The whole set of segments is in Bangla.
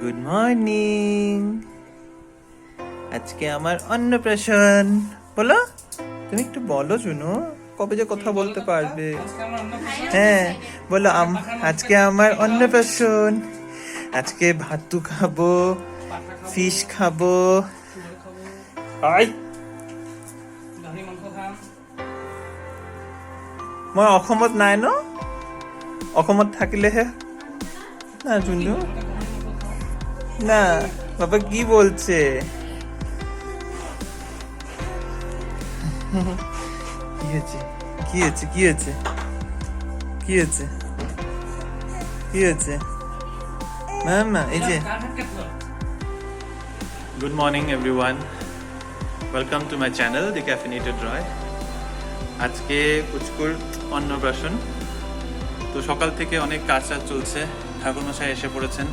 Good morning. আজকে আমার অন্নপ্রাশন। বলো, তুমি একটু বলো শুনো, কবে যে কথা বলতে পারবে। হ্যাঁ বলো, আজকে আমার অন্নপ্রাশন। আজকে ভাতু খাবো, ফিশ খাবো। আই মই অসমত নাই ন, অসমত থাকিলে হে না শুনু না। বাবা কি বলছে? কি হয়েছে? কি হয়েছে? কি হয়েছে? কি হয়েছে? কি হয়েছে? মামা এই যে। Good morning everyone, welcome to my channel the caffeinated Roy. আজকে পুচকুর অন্নপ্রাশন, তো সকাল থেকে অনেক কাজ চলছে। ঠাকুরমশাই এসে পড়েছেন,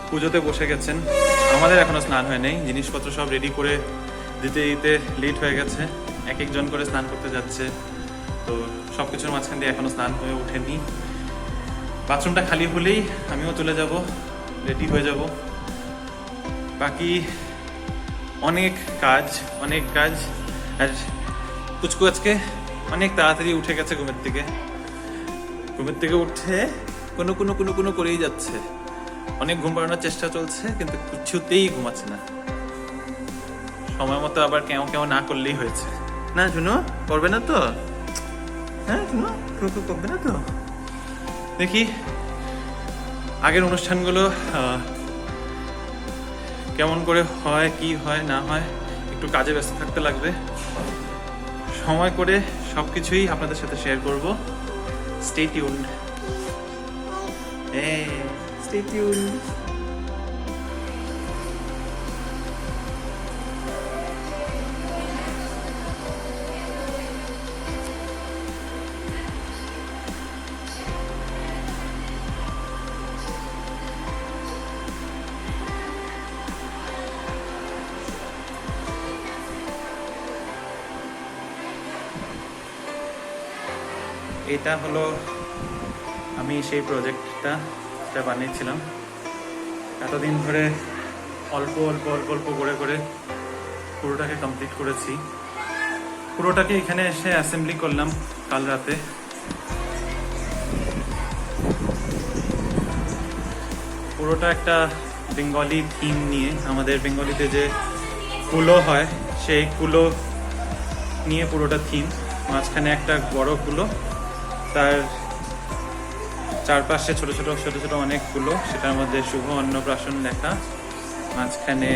পুজোতে বসে গেছেন। আমাদের এখনো স্নান হয় নাই, জিনিসপত্র সব রেডি করে দিতে দিতে লেট হয়ে গেছে। এক একজন করে স্নান করতে যাচ্ছে, তো সব কিছুর মাঝখান দিয়ে এখনো স্নান হয়ে ওঠেনি। বাথরুমটা খালি হলেই আমিও চলে যাব, রেডি হয়ে যাব। বাকি অনেক কাজ, অনেক কাজ। আর পুচকু আজকে অনেক তাড়াতাড়ি উঠে গেছে ঘুমের থেকে। ঘুমের থেকে উঠে কোনো কোনো কোনো কোনো করেই যাচ্ছে। অনেক ঘুম পাড়ানোর চেষ্টা চলছে, কিন্তু কিছুতেই ঘুমাচ্ছে না। সময় মতো আবার কেমন কেমন না করলেই হয়েছে। না শুনো, করবে না তো? হ্যাঁ শুনো, করবে না তো? দেখি আগের অনুষ্ঠানগুলো কেমন করে হয়, কি হয় না হয়, একটু কাজে ব্যস্ত থাকতে লাগবে। সময় করে সব কিছুই আপনাদের সাথে শেয়ার করব। Stay tuned. Stay tuned. এটা হলো আমি সেই প্রজেক্টটা যেটা বানিয়েছিলাম। এতদিন ধরে অল্প অল্প অল্প অল্প করে করে পুরোটাকে কমপ্লিট করেছি। পুরোটাকে এখানে এসে অ্যাসেম্বলি করলাম কাল রাতে। পুরোটা একটা বেঙ্গলি থিম নিয়ে, আমাদের বেঙ্গলিতে যে কুলো হয় সেই কুলো নিয়ে পুরোটা থিম। মাঝখানে একটা বড় কুলো, তার চারপাশে ছোট ছোট ছোট ছোট অনেকগুলো, সেটার মধ্যে শুভ অন্নপ্রাশন লেখা। মাঝখানে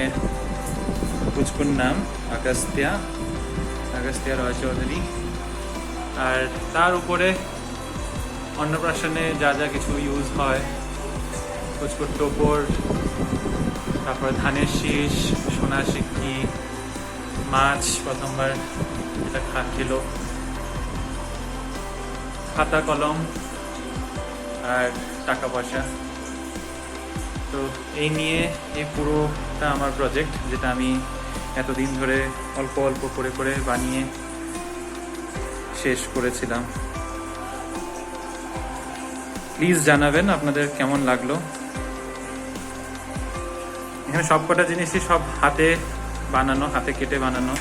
পুচকুর নাম আগস্তিয়া, আগস্তিয়া রয় চৌধুরী। আর তার উপরে অন্নপ্রাশনে যা যা কিছু ইউজ হয়, পুচকুর টোপর, তারপরে ধানের শীষ, সোনা সিক্কি, মাছ প্রথমবার যেটা খেলো, খাতা কলম আর টাকা পয়সা। তো এই নিয়ে এই পুরোটা আমার প্রজেক্ট, যেটা আমি এতদিন ধরে অল্প অল্প করে করে বানিয়ে শেষ করেছিলাম। প্লিজ জানাবেন আপনাদের কেমন লাগলো। এখানে সব কটা জিনিসই সব হাতে বানানো, হাতে কেটে বানানো।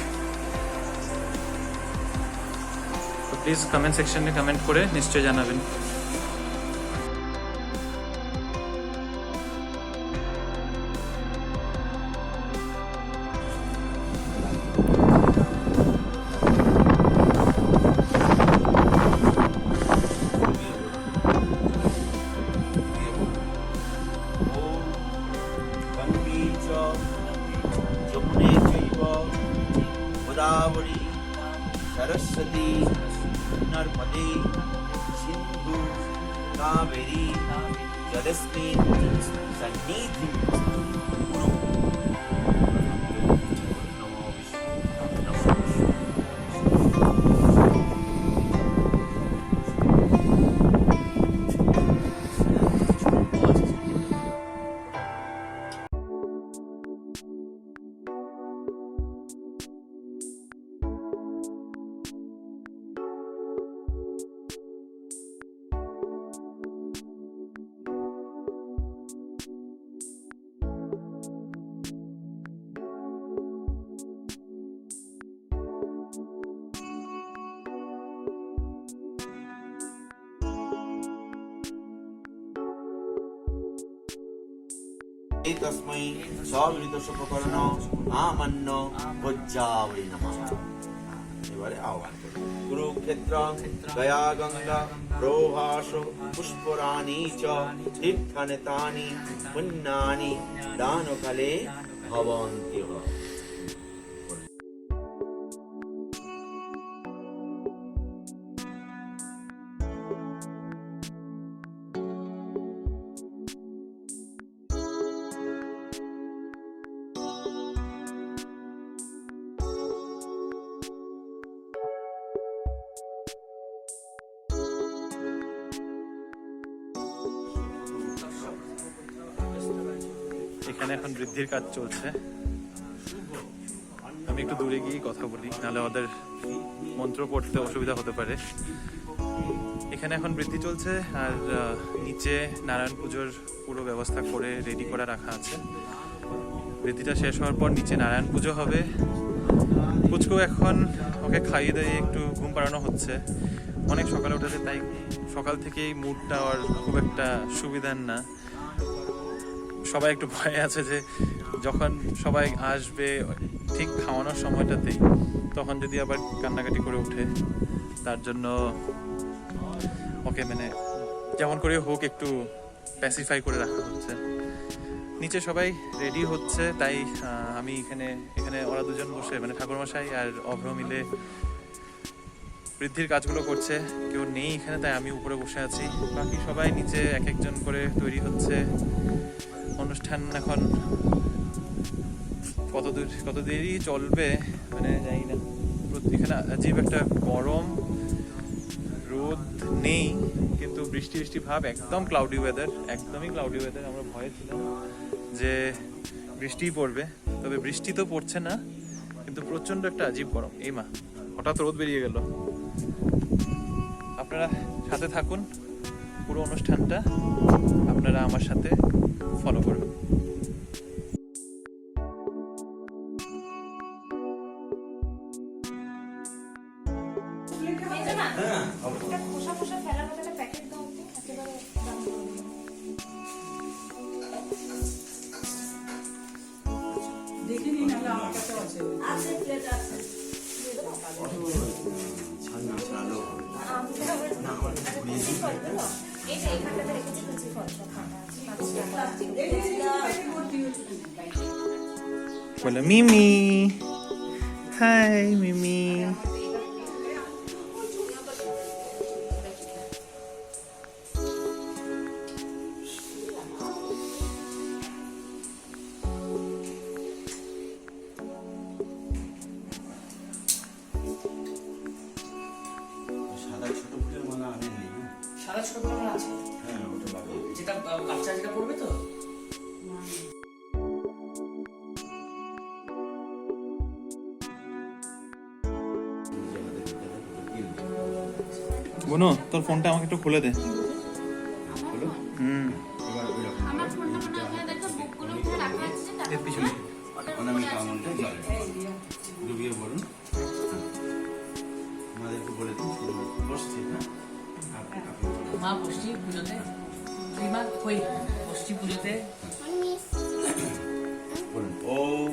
তো প্লিজ কমেন্ট সেকশনে কমেন্ট করে নিশ্চয়ই জানাবেন। যমুনে চৈব গোদাবরী সরস্বতী নর্মদে সিন্ধু কাবেরী জলস্মিন সন্নিধিং কুরু। নমো বিষ্ণু নমো तस्मै सवृतशुभकर्ण आमन्न भोज्यावै नमः। এবারে আহ্বান করি কুরুক্ষেত্র গয়া গঙ্গা প্রভাস পুষ্পরাণী চ তীর্থানি তানি পুণ্যানি দানকালে ভবন্তি। এখানে এখন বৃদ্ধির কাজ চলছে। আমি একটু দূরে গিয়ে কথা বলি, নাহলে ওদের মন্ত্র পড়তে অসুবিধা হতে পারে। এখানে এখন বৃদ্ধি চলছে আর নিচে নারায়ণ পুজোর পুরো ব্যবস্থা করে রেডি করে রাখা আছে। বৃদ্ধিটা শেষ হওয়ার পর নিচে নারায়ণ পুজো হবে। পুচকু এখন ওকে খাইয়ে দিয়ে একটু ঘুম পাড়ানো হচ্ছে। অনেক সকালে উঠেছে, তাই সকাল থেকেই মুডটা আর খুব একটা সুবিধার না। সবাই একটু ভয়ে আছে যে যখন সবাই আসবে ঠিক খাওয়ানোর সময়টাতেই, তখন যদি আবার কান্নাকাটি করে ওঠে, তার জন্য ওকে মানে যেমন করে হোক একটু প্যাসিফাই করে রাখা হচ্ছে। নিচে সবাই রেডি হচ্ছে, তাই আমি এখানে ওরা দুজন বসে মানে ঠাকুরমশাই আর অভ্র মিলে বৃদ্ধির কাজগুলো করছে। কেউ নেই এখানে, তাই আমি উপরে বসে আছি। বাকি সবাই নিচে এক একজন করে তৈরি হচ্ছে। অনুষ্ঠান এখন কত দেরি চলবে মানে জানি না। এখানে আজীব একটা গরম, রোদ নেই কিন্তু বৃষ্টি ভাব, একদম ক্লাউডি ওয়েদার, একদমই ক্লাউডি ওয়েদার। আমরা ভয়ে ছিলাম যে বৃষ্টিই পড়বে, তবে বৃষ্টি তো পড়ছে না, কিন্তু প্রচন্ড একটা আজীব গরম। এই মা, হঠাৎ রোদ বেরিয়ে গেল। আপনারা সাথে থাকুন, পুরো অনুষ্ঠানটা আপনারা আমার সাথে ফলো করবেন। দেখিনি না, আমার কাছে আছে প্লেট আছে। বলো মিমি, হাই মিমি। সারা ছোট বড় আছে, যেটা বাচ্চা যেটা করবে তো। বোনো, তোর ফোনটা আমাকে একটু খুলে দে। আমার ফোনটা মনে হয় দেখো বুকগুলো উঠে রাখা আছে, এর পিছনে অনামিকা আঙুলটা জলে ডুবিয়ে বলুন। আমাদেরকে বলে দিন বসছি না মা ষষ্ঠী পুজোতে, মা কই ষষ্ঠী পুজোতে বলুন ওম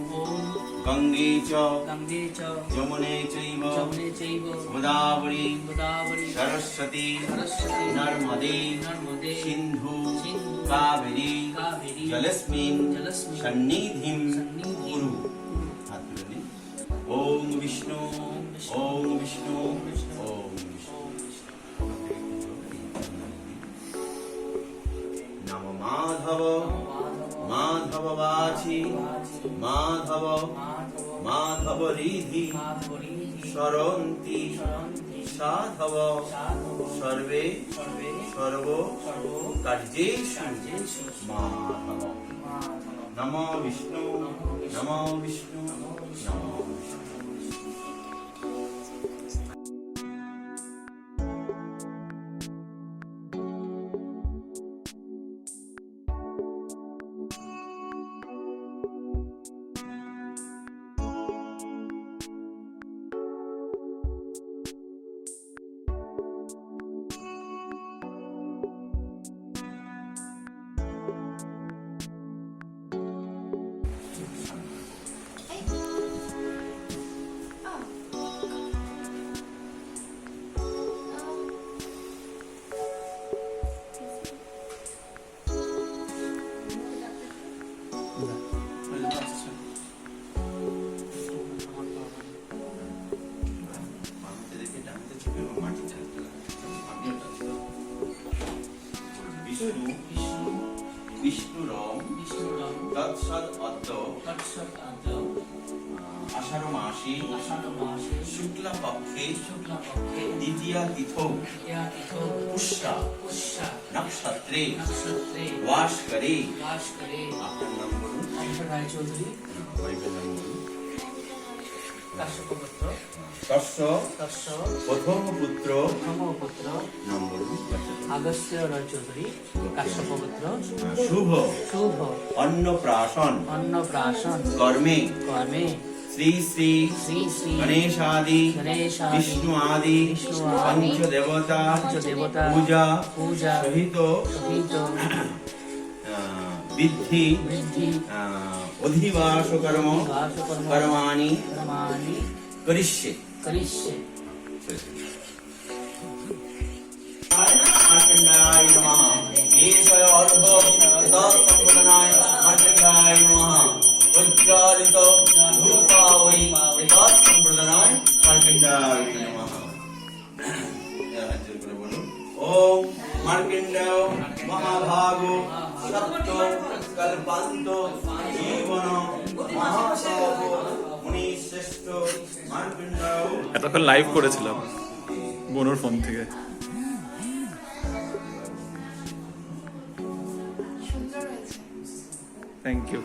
গঙ্গে চ গঙ্গে চ যমুনে চৈব যমুনে চৈব গোদাবরী গোদাবরী সরস্বতী সরস্বতী নর্মদে নর্মদে সিন্ধু সিন্ধু কাবেরী কাবেরী জলস্মিন জলস্মিন সন্নিধিম সন্নিধিম কুরু। হাত তুলে নিন। ওম বিষ্ণু ওম বিষ্ণু ওম বিষ্ণু। নম মাধব মাধব বাছি মাধব মাধব রিধি সরন্তি সাধব সর্বে সর্ব কার্যেষু মাধব। নম বিষ্ণু নম বিষ্ণু নম বিষ্ণু। স্থূলম তৎসৎ অদ্য তৎসৎ আদ্য আষাঢ় মাসে আষাঢ় মাসে শুক্লা পক্ষে শুক্লপক্ষে দ্বিতীয়া তিথৌ দ্বিতীয়া তিথৌ পুষ্যা পুষ্যা নক্ষত্রে নক্ষত্রে বাস করে। বাস করে। আপনার নাম বলুন, অংশ রায়চৌধুরী ওয়াইফের নাম বলুন। কাশ্যপপুত্র তস্য তস্য প্রথম পুত্র প্রথম পুত্র নাম বলুন। আগস্ত্য রায়চৌধুরী কাশ্যপপুত্র শুভ শুভ অন্নপ্রাশন অন্নপ্রাশন কর্মে কর্মে শ্রী শ্রী শ্রী শ্রী গণেশাদি গণেশাদি বিষ্ণু আদি বিষ্ণু আদি পঞ্চদেবতা পঞ্চদেবতা পূজা পূজা সহিত সহিত বৃদ্ধি বৃদ্ধি অধিবাস কর্ম বাসকর্ম কর্মাণি কর্মাণি করিষ্যে। করিষ্যে। মার্কণ্ডায় নমঃ। ঈশয় অর্ঘ্য তৎসম্প্রদানায় মার্কণ্ডায় নমঃ। উজ্জ্বলিত ধূপাবৈ তৎসম্প্রদানায় মার্কণ্ডায় নমঃ। হাত জোর করে বলুন, ওম মার্কণ্ডেয় মহাভাগ সত্য কল্পান্ত জীবন মহাসব মুনি শ্রেষ্ঠ মার্কণ্ডেয়। এতক্ষণ লাইভ করেছিলাম বোনোর ফোন থেকে। Thank you.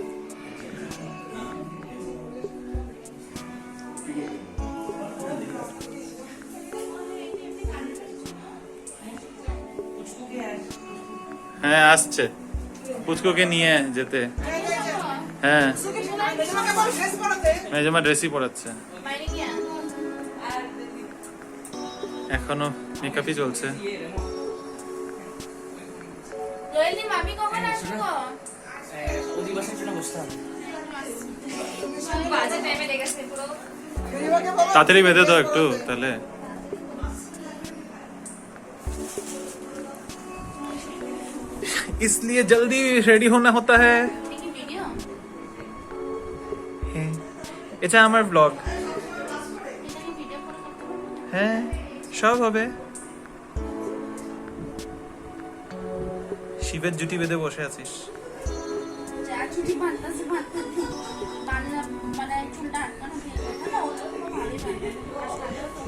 হ্যাঁ আসছে পুচকুকে নিয়ে যেতে। হ্যাঁ মেজমা ড্রেসই পরাচ্ছে, বাইরে গিয়া এখনো মেকআপই চলছে। জয়ন্তী মামি কখন আসবো? অধিবাসের জন্য বসতে হবে। বাজে টাইমে লেগেছে পুরো। তাড়াতাড়ি বেঁধে দাও একটু তাহলে। इसलिए जल्दी रेडी होना होता है। এটা কি ভিডিও? এটা আমার ব্লগ। এটা কি ভিডিও করে করতে পারবো? হ্যাঁ সব হবে। শিবের জুটি বেঁধে বসে আছিস। যা ছুটি বাঁধতেছে বাঁধতে বাঁধনা মানে চুলটা আটকানো হয়ে গেছে না, ওটা পুরো ভালোই বাঁধে। আর সাথেও তো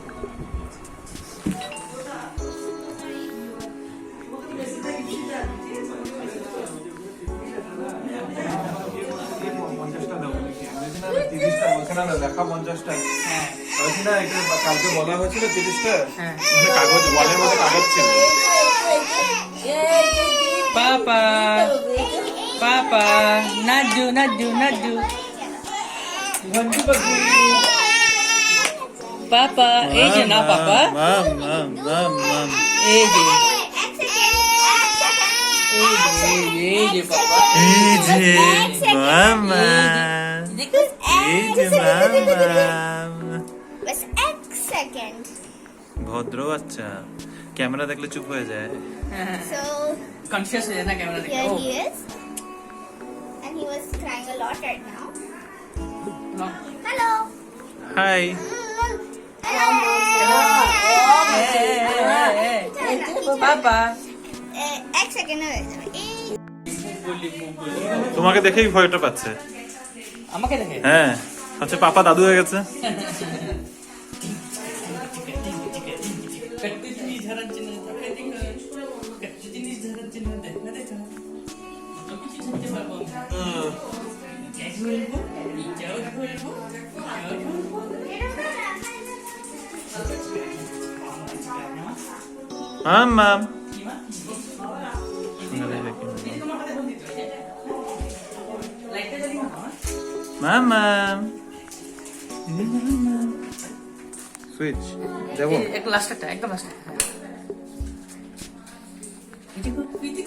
কালকে বলা হয়েছিল 30টা হ্যাঁ। কাগজ ওয়ালের মধ্যে কাগজ ছিল। পাপা পাপা নাড্ডু নাড্ডু নাড্ডু ঘন্টু পাখি পাপা এই যে না পাপা মাম মাম মাম মাম। এই যে এই যে পাপা এই যে মামা, এই যে মামা। बस एक सेकंड ভদ্র বাচ্চা, ক্যামেরা দেখলে চুপ হয়ে যায়। so কনসিয়াস হয়ে যায় না ক্যামেরা দেখে here ও he is and he was crying a lot right now hello hi. পাপা एक सेकंड তোমাকে দেখেই ভয়টা পাচ্ছে। আমাকে দেখে হ্যাঁ হচ্ছে পাপা দাদু হয়ে গেছে। कट्टी जिनिस धराচ্ছে না তাকে দেখা कट्टी जिनिस धराচ্ছে না দেখা দেখা তো কিছু জানতে পারবো যাই বলবো যাও বলবো মাম মাম। লাইটটা জ্বালি না মাম মাম। সুইচ দেবো। এক লাস্টটা একদম লাস্ট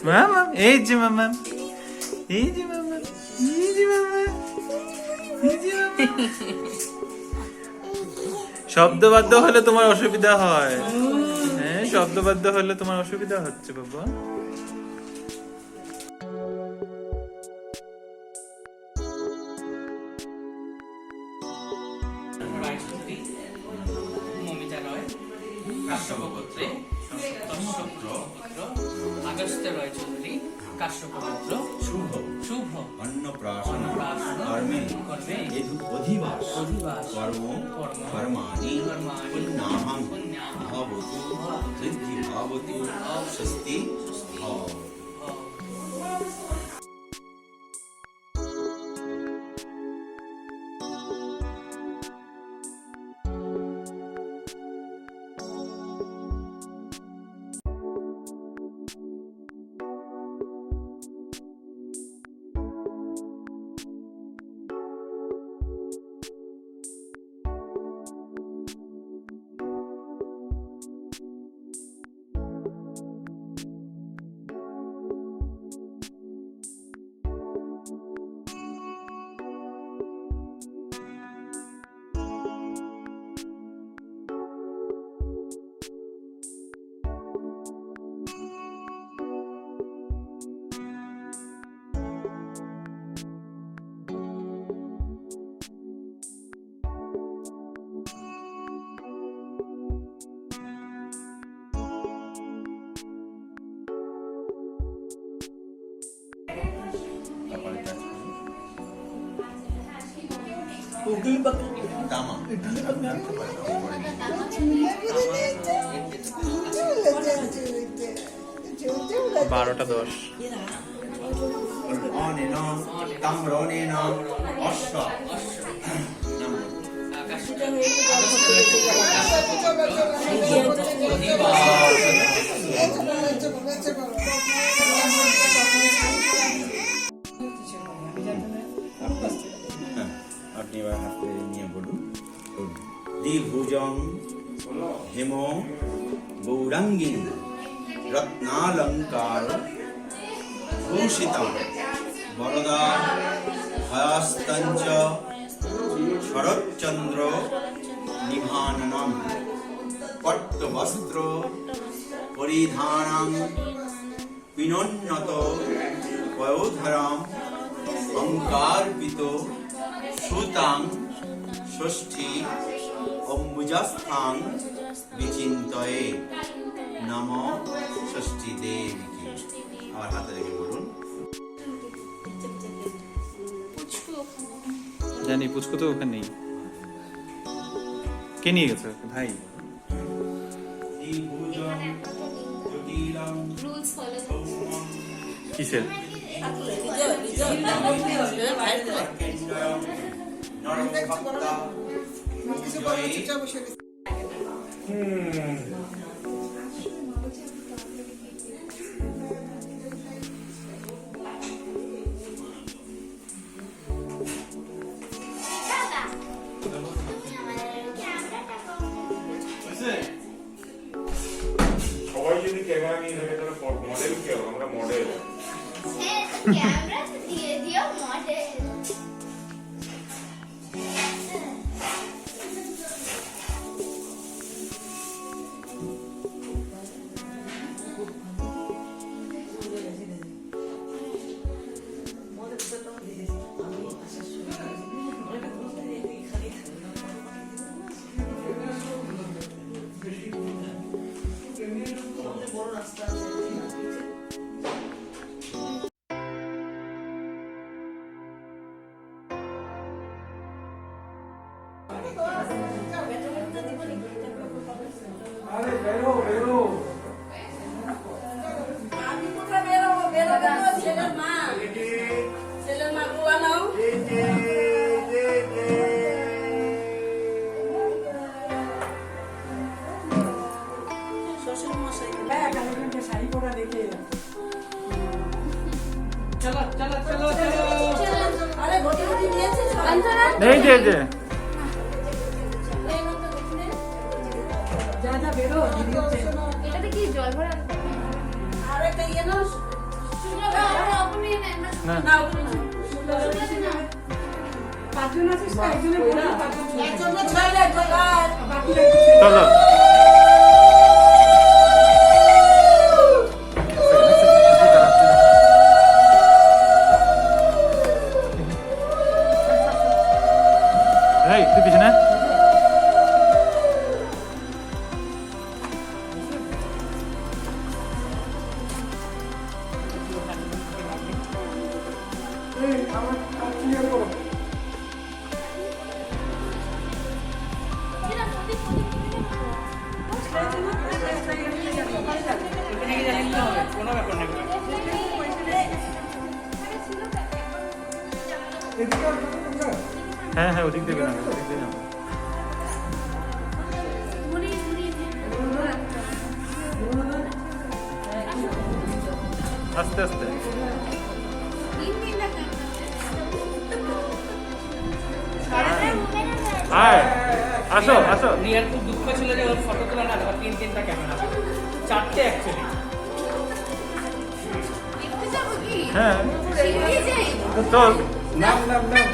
মামা এই যে মামা, এই যে মামা, এই যে মামা, এই যে মামা। শব্দবাদ্য হলে তোমার অসুবিধা হয়। হ্যাঁ শব্দবাদ্য হলে তোমার অসুবিধা হচ্ছে বাবা। মমিতা রয় কাশ্যপপুত্রে আগস্ত্য রয় চৌধুরী কাশ্যপগোত্র শুভ শুভ অন্নপ্রাশন অন্নপ্রাশন কর্মে কর্মে অধিবাস অধিবাস কর্ম কর্ম কর্মাণি কর্মাণি পুণ্যাহং পুণ্যাহং ভবতু সিদ্ধি ভবতু স্বস্তি ভব। তারপরে কাজ করি। তামা। বারোটা 10। অনেন তাম্রনেন অশ্ব আপনি এবার হাতে নিয়ে বলুন। দ্বিভুজং হেম গৌরাঙ্গিন রত্নালঙ্কার ভূষিতম বরদা হয়াস্তঞ্চ শরৎচন্দ্র নিভাননম পট্টবস্ত্র পরিধানং পিনোন্নত পয়োধরম অঙ্কার্পিত সুতাং ষষ্ঠী অম্বুজাস্থাং বিচিন্তয়ে নম ষষ্ঠী দেবীকে। আমার হাতে রেখে বলুন। জানি পুচকু তো ওখানেই। কে নিয়ে গেছে ওকে? ভাই। দ্বিভুজং জটিলং Rules follow. কিসের? কেন্দ্রয়ং নরভক্তা জয়ে দাদা তুমি আমাদের ক্যামেরাটা সবাই যদি ক্যামেরা নিয়ে থাকে তাহলে মডেল কেউ আমরা মডেল হ্যাঁ ক্যামেরা দিয়ে দিও মডেল আমি কোথায় বেরোবো? বেরোবে তো ছেলের মা। ছেলের মা গোয়া নাও। শ্বশুরমশাই। শাড়ি পরা দেখে চলো চলো চলো চলো আরে ঘটি ঘটি নিয়েছিস? এই যে এই যে যা যা বেরো দিদি হচ্ছে এটাতে কি জল ভরা আছে? আর একটা ইয়ে নাও। না নাও তুমি। পাঁচজন আছিস তো একজনের বলে পাঁচজন ছিল। একজনকে ছয়টা জোগাড়। বাকি রাখছিস। চলো এই তুই পিছনে এখানে গিয়ে জানিয়ে দিতে হবে, কোনো ব্যাপার নেই। হ্যাঁ হ্যাঁ ওদিক দেবে না ওদিক দিয়ে যাবো। আস্তে আস্তে হাই আসো আসো। রিয়ার খুব দুঃখ ছিল যে ওর ফটো তোলা না, ওর তিনটা ক্যামেরা, 4টে অ্যাকচুয়ালি। হ্যাঁ তো চল নাম নাম নাম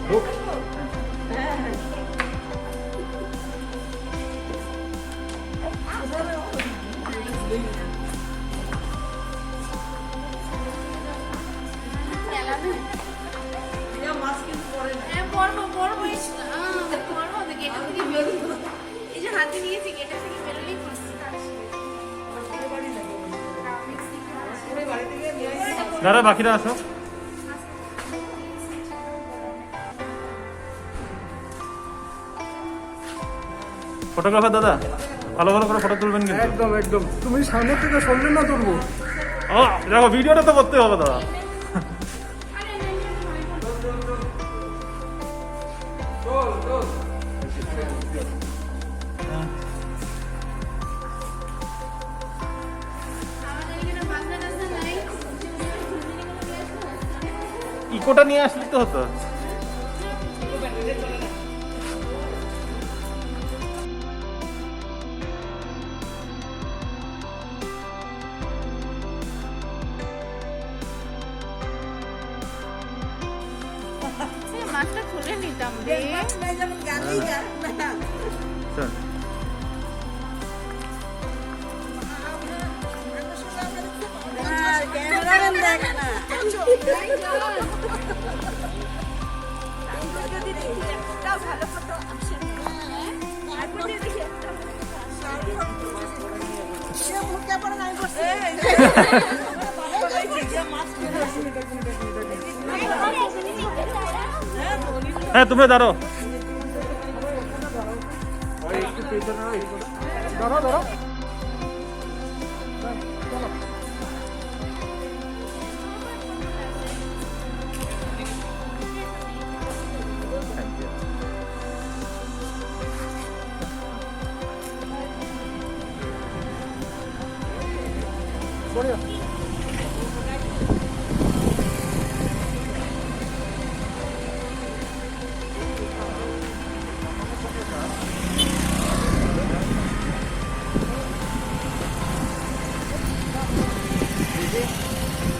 ঢুক। হাতে নিয়েছি গেটের থেকে বেরোলেই করছি দাঁড়া বাকিরা আসো। ফটোগ্রাফার দাদা ভালো ভালো করে ফটো তুলবেন কিন্তু। একদম একদম, তুমি সামনে থেকে সরলে না তুলবো। ও দেখো ভিডিওটা তো করতে হবে দাদা। ইকোটা নিয়ে আসলে তো হতো। মাছটা খুলে নিতাম রে। যেমন গালি যা না চল। ক্যামেরাম্যান দেখ না হ্যাঁ তোমরা দাঁড়ো। ধরো ধরো।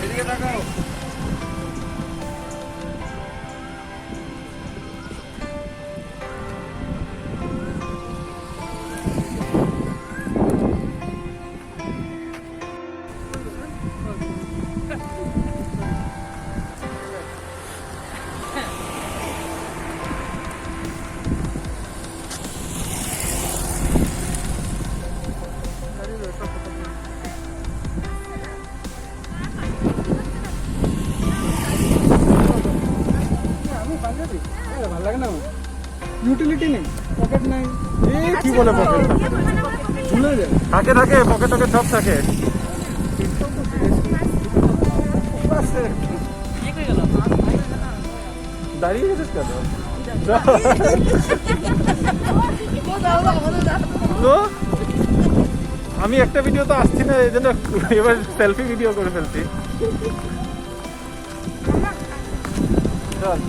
এদিকে তাকাও। ভালো লাগে না, ইউটিলিটি নেই, পকেট নাই। এই কি বলে পকেট ভুলে যায়। থাকে থাকে পকেট টকেট সব থাকে। দাঁড়িয়ে গেছিস কেন? তো আমি একটা ভিডিও তো আসছি না, এই জন্য এবার সেলফি ভিডিও করে ফেলছি। চল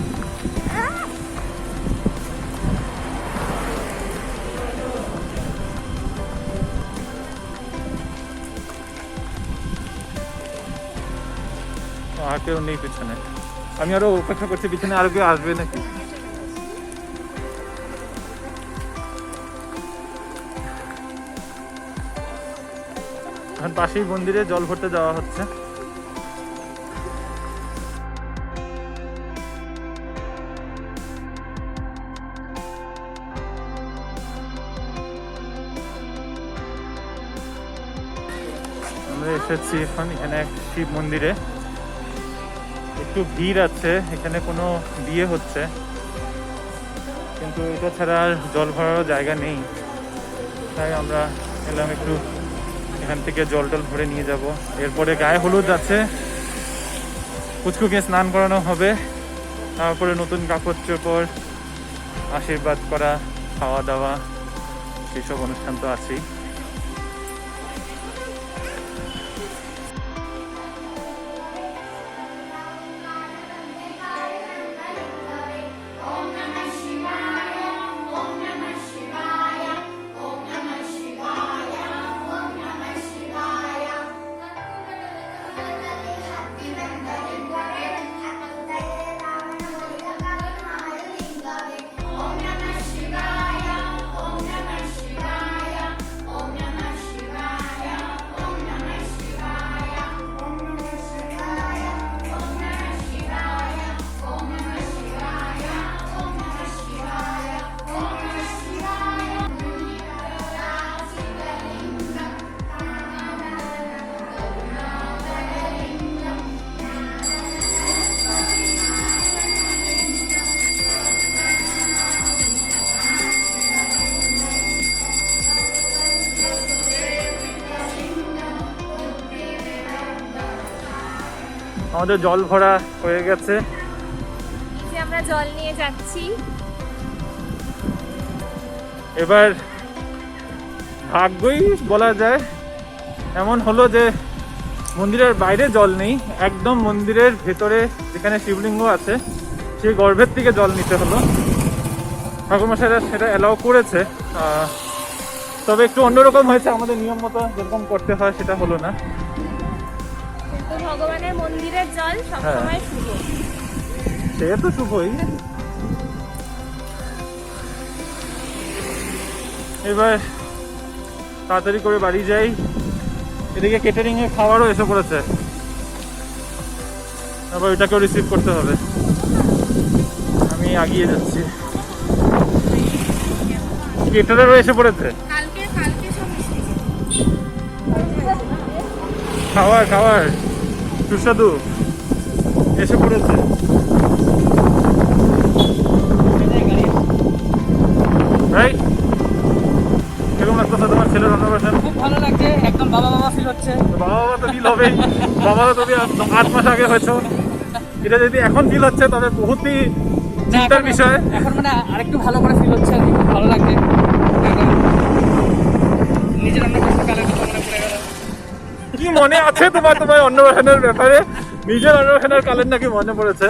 আর কেউ নেই পিছনে, আমি আরো অপেক্ষা করছি পিছনে আরো কেউ আসবে নাকি। এখন পাশেই মন্দিরে জল ভরতে যাওয়া হচ্ছে। আমরা এসেছি এখন এখানে এক শিব মন্দিরে। একটু ভিড় আছে, এখানে কোনো বিয়ে হচ্ছে, কিন্তু এটা ছাড়া আর জল ভরারও জায়গা নেই। তাই আমরা এলাম একটু এখান থেকে জল টল ভরে নিয়ে যাব। এরপরে গায়ে হলুদ আছে, পুচকুকে স্নান করানো হবে, তারপরে নতুন কাপড় চোপড়, আশীর্বাদ করা, খাওয়া দাওয়া, সেসব অনুষ্ঠান তো আছেই। আমাদের জল ভরা হয়ে গেছে, এই যে আমরা জল নিয়ে যাচ্ছি। এবার ভাগ্যই বলা যায় এমন হলো যে মন্দিরের বাইরে জল নেই, একদম মন্দিরের ভেতরে যেখানে শিবলিঙ্গ আছে সেই গর্ভের থেকে জল নিতে হলো। ঠাকুরমশাইরা সেটা অ্যালাউ করেছে, তবে একটু অন্যরকম হয়েছে, আমাদের নিয়ম মতো যেরকম করতে হয় সেটা হলো না। তো ভগবানের মন্দিরের জল সবসময় শুভ, সে তো শুভই। এবার তাড়াতাড়ি করে বাড়ি যাই, এদিকে কেটারিং এ খাবারও এসে পড়েছে, আবার ওইটাকেও রিসিভ করতে হবে। আমি আগিয়ে যাচ্ছি, কেটারারও এসে পড়েছে। কালকে সব এসেছে। খাবার সুস্বাদু এসে পড়েছে। রাইট, কেমন লাগতেছে তোমার ছেলের অন্নপ্রাশন? খুব ভালো লাগছে, একদম বাবা বাবা ফিল হচ্ছে। বাবা তো ফিল হবেই, বাবা তো 8 মাস আগে হয়েছে, এটা যদি এখন ফিল হচ্ছে তবে বহুতই চিন্তার বিষয়। এখন মানে আরেকটু ভালো করে ফিল হচ্ছে আর কি, খুব ভালো লাগছে। একদম নিজের অন্নপ্রাশন কালের কথা মনে পড়ে গেল। কি মনে আছে তোমার অন্নপ্রাশনের ব্যাপারে? নিজের অন্নপ্রাশনের কালের নাকি মনে পড়েছে?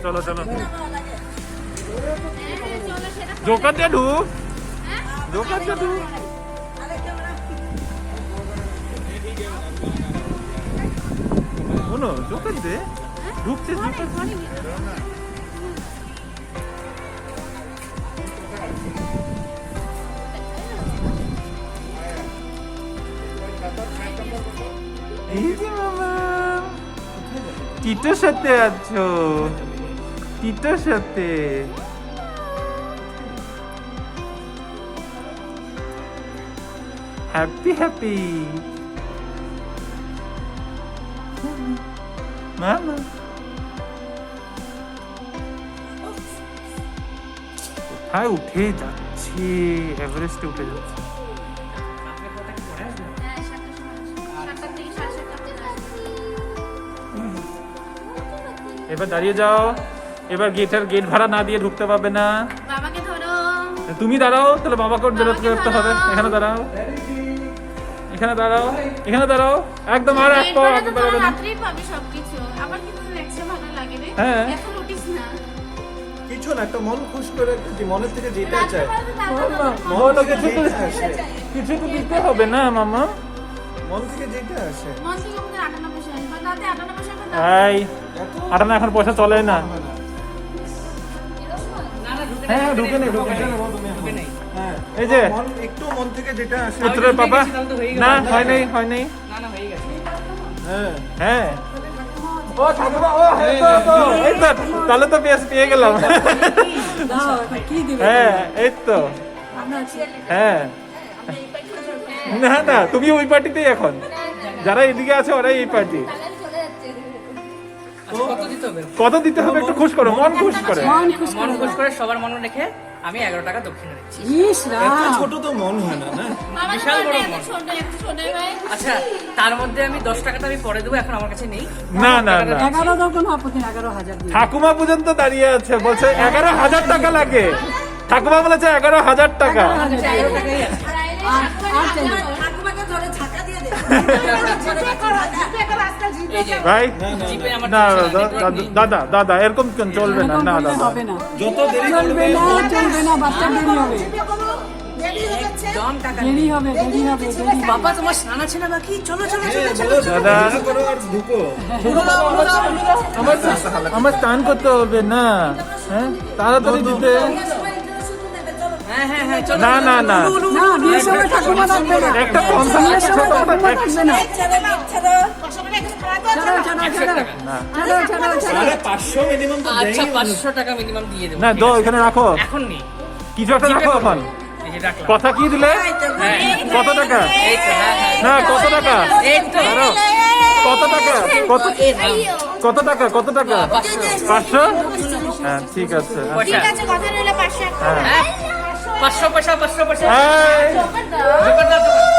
চলো দোকান দিয়ে ঢুক, দোকান দিয়ে ঢুক। শোনো, দোকান দিয়ে ঢুকছে। এই যে মামা, টিটোর সাথে আছো, টিটোর সাথে। হ্যাপি মামা। কোথায় উঠে যাচ্ছে? এভারেস্টে উঠে যাচ্ছে। হ্যাঁ, 7টার থেকে 7:30 এবার দাঁড়িয়ে যাও, এবার গেট ভাড়া না দিয়ে ঢুকতে পারবে না। বাবাকে ধরো। তুমি দাঁড়াও, তাহলে বাবাকে বেরোতে হবে। এখানে দাঁড়াও, এখানে দাঁড়াও, এখানে দাঁড়াও, একদম। আর এক পাও আগে বাড়াবে না। রাত্রেই পাবি সবকিছু, আবার কিন্তু দেখছে ভালো লাগে রে। হ্যাঁ। এখন উঠিস না। কিছু না, একটা মন খুশ করে মনের থেকে যেটা চায় কিছু তো দিতে হবে না মামা, মন থেকে যেটা আসে। মন থেকে আমাদের 98 পয়সা আসবে, তাতে 98 পয়সা করে এই আটানা এখন পয়সা চলে না। হ্যাঁ, ঢুকে নেই। হ্যাঁ, এই যে একটু মন থেকে যেটা আসে। পুত্রের বাবা না, হয় নাই। না হয়ে গেছে। হ্যাঁ, হ্যাঁ, ও ঠাকুমা, ও এই তো তাহলে তো পেয়ে গেলাম। হ্যাঁ, এই তো। হ্যাঁ, না তুমি ওই পার্টিতেই এখন, যারা এদিকে আছে ওরাই এই পার্টি। দিতে হবে? কত দিতে হবে একটু খুশ করো, মন খুশ করে। মন খুশ করে সবার মন রেখে আমি 11 টাকা দক্ষিণা দিচ্ছি। ছোট তো মন হয় না, না? বিশাল বড় মন। আচ্ছা, তার মধ্যে আমি 10 টাকাটা আমি পরে দেবো, এখন আমার কাছে নেই। না না না, ঠাকুমা পর্যন্ত দাঁড়িয়ে আছে, বলছে 11,000 টাকা লাগে। ঠাকুমা বলেছে 11,000 টাকা। ঠাকুমাকে ধরে ঝাঁকা দিয়ে দে। এই যে ভাই জিপে আমার না টেনশন আছে, দাদা network নেই। দাদা দাদা এরকম কেন চলবে না, না দাদা যত দেরি করবে একদম টাকা নেই। বাবা তোমার স্নান আছে না বাকি? চলো চলো চলো চলো। দাদা আমার স্নান করতে হবে না, হ্যাঁ তাড়াতাড়ি দিতে। হ্যাঁ হ্যাঁ হ্যাঁ চলো। না না না, একটা 50 আরে 500 মিনিমাম তো দেই। আচ্ছা 500 টাকা মিনিমাম দিয়ে দেবো। না দো এখানে রাখো, এখন নেই। কিছু একটা রাখো এখন। এই যে রাখলাম। কথা কি দিলে? হ্যাঁ। কত টাকা? এই তো, হ্যাঁ হ্যাঁ। না কত টাকা? এই তো। ধরো। কত টাকা? কত কত টাকা? কত টাকা? 500? হ্যাঁ ঠিক আছে। পয়সা। ঠিক আছে, কথা রইলো 500 টাকা। হ্যাঁ 500 পয়সা 500 পয়সা। এই, জোগাড় দাও, জোগাড়।